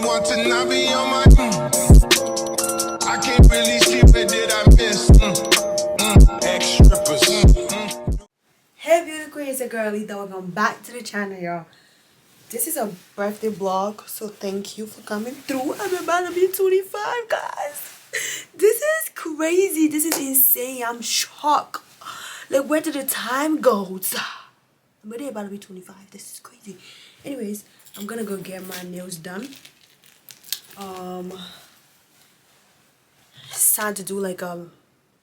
want to not be on my. I can't really see what did I miss. Ex-strippers. Hey beauty queen, it's your girl Aletha. Welcome back to the channel, y'all. This is a birthday vlog, so thank you for coming through. I'm about to be 25, guys. This is crazy. This is insane. I'm shocked. Like, where did the time go? I'm really about to be 25. This is crazy. Anyways, I'm gonna go get my nails done. It's time to do like a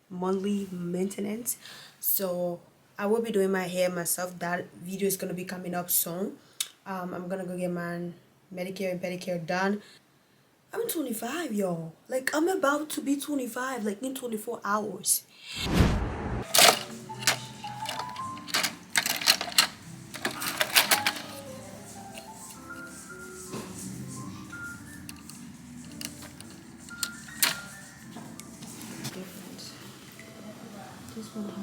monthly maintenance, so I will be doing my hair myself. That video is gonna be coming up soon. I'm gonna go get my manicure and pedicure done. I'm 25, y'all. Like, I'm about to be 25 like in 24 hours. This one has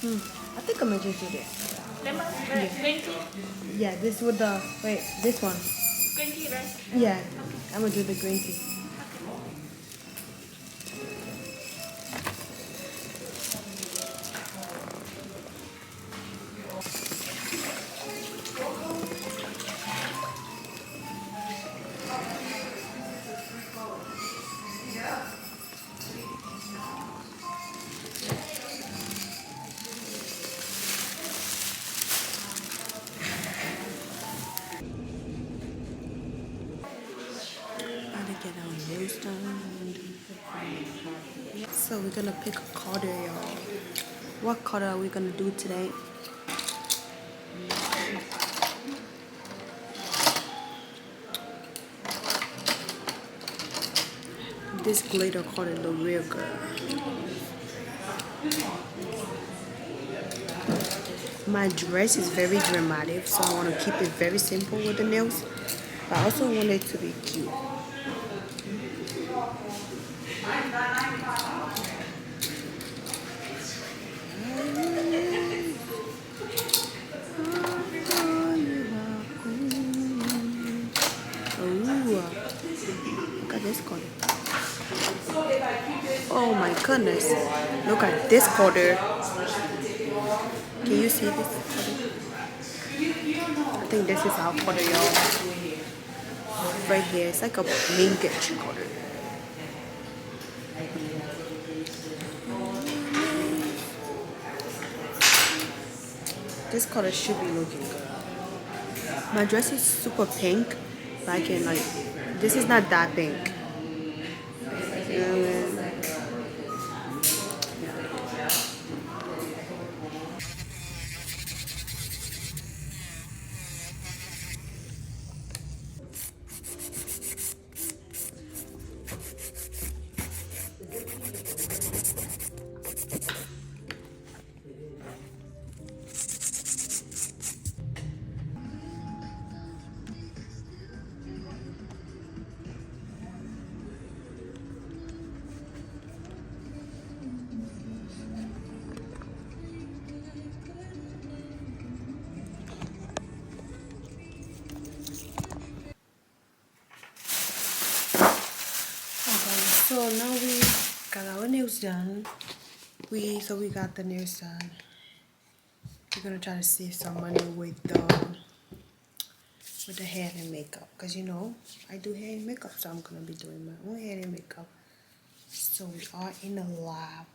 I think I'm gonna just do this. Lemon, green tea. Yeah, this with the this one. Green tea, right? Yeah, I'm gonna do the green tea. Get our nails done. So we're gonna pick a color, y'all. What color are we gonna do today? This glitter color look real good. My dress is very dramatic, so I want to keep it very simple with the nails, but I also want it to be cute. Look at this color. Oh my goodness. Look at this color. Can you see this color? I think this is our color, y'all. Right here. It's like a pinkish color. This color should be looking good. My dress is super pink, but I can like, this is not that pink. So now we got our nails done. We got the nails done. We're gonna try to save some money with the hair and makeup, because you know I do hair and makeup, so I'm gonna be doing my own hair and makeup. So we are in the lab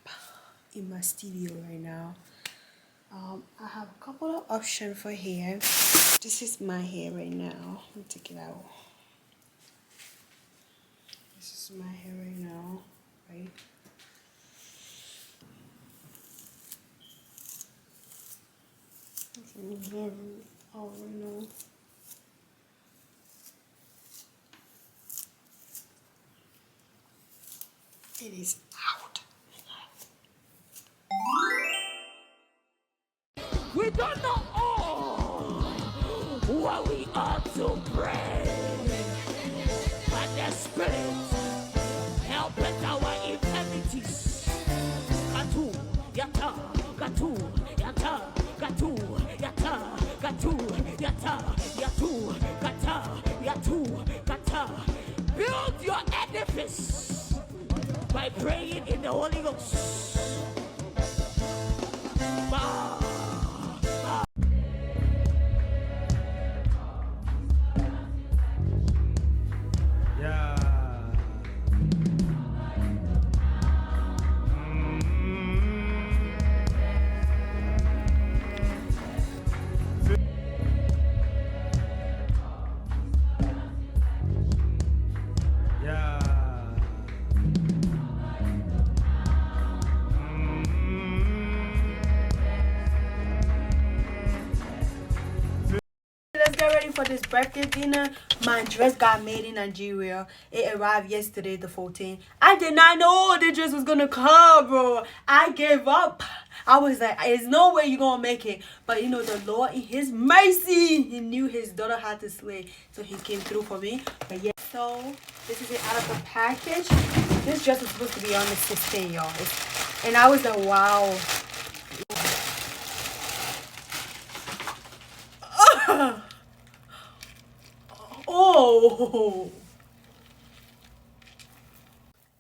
in my studio right now. I have a couple of options for hair. This is my hair right now. Let me take it out. This is my hair right now, right? Oh, right now. It is out. We don't know what we ought to pray, but the Spirit helpeth our infirmities. by praying in the Holy Ghost. Let's get ready for this birthday dinner. My dress got made in Nigeria. It arrived yesterday, the 14th. I did not know the dress was gonna come, bro. I gave up. I was like, there's no way you're gonna make it. But you know, the Lord in his mercy, he knew his daughter had to slay, so he came through for me. But yeah, so this is it out of the package. This dress was supposed to be on the 16th, y'all. And I was like, wow. Oh,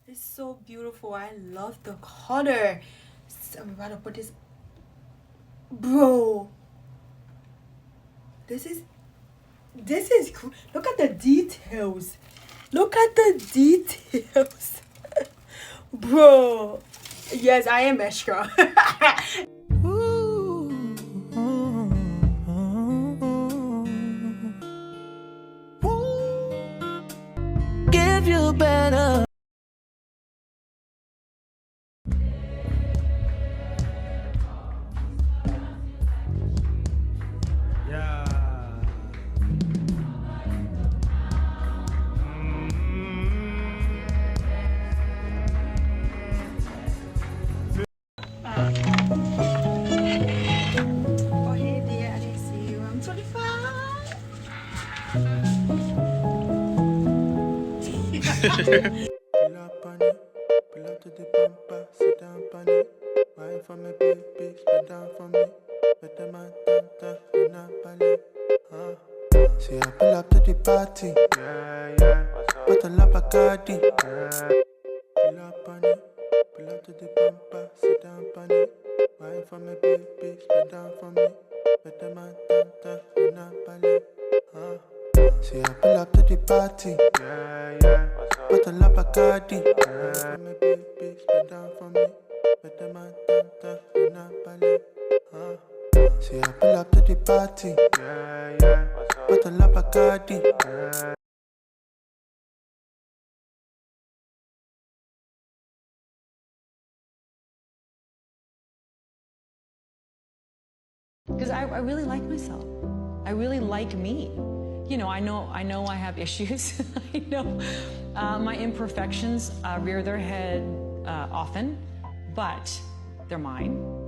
it's so beautiful. I love the color. So I'm about to put this, bro. This is cool. Look at the details. Look at the details. Bro, yes, I am extra. Give you better. Oh, hey dear, I didn't see you. I'm 25. Pull up on it, pull up to the bumper, sit down on it. Wine for me, baby, spit down for me. With the man, tanta, in a ballet. See, I pull up to the party. Bottle of Bacardi. Pull up on it, pull up to the bumper, sit down on it. Wine for me, baby, spit down for me. With the man, tanta, in a ballet. See, I pull up to the party. Bottle of Bacardi. For me, baby, spit down for me. With the man, tanta, in a ballet. See, I pull up to the party. Bottle of Bacardi. Because I really like myself. I really like me. You know I have issues. I know my imperfections rear their head often, but they're mine.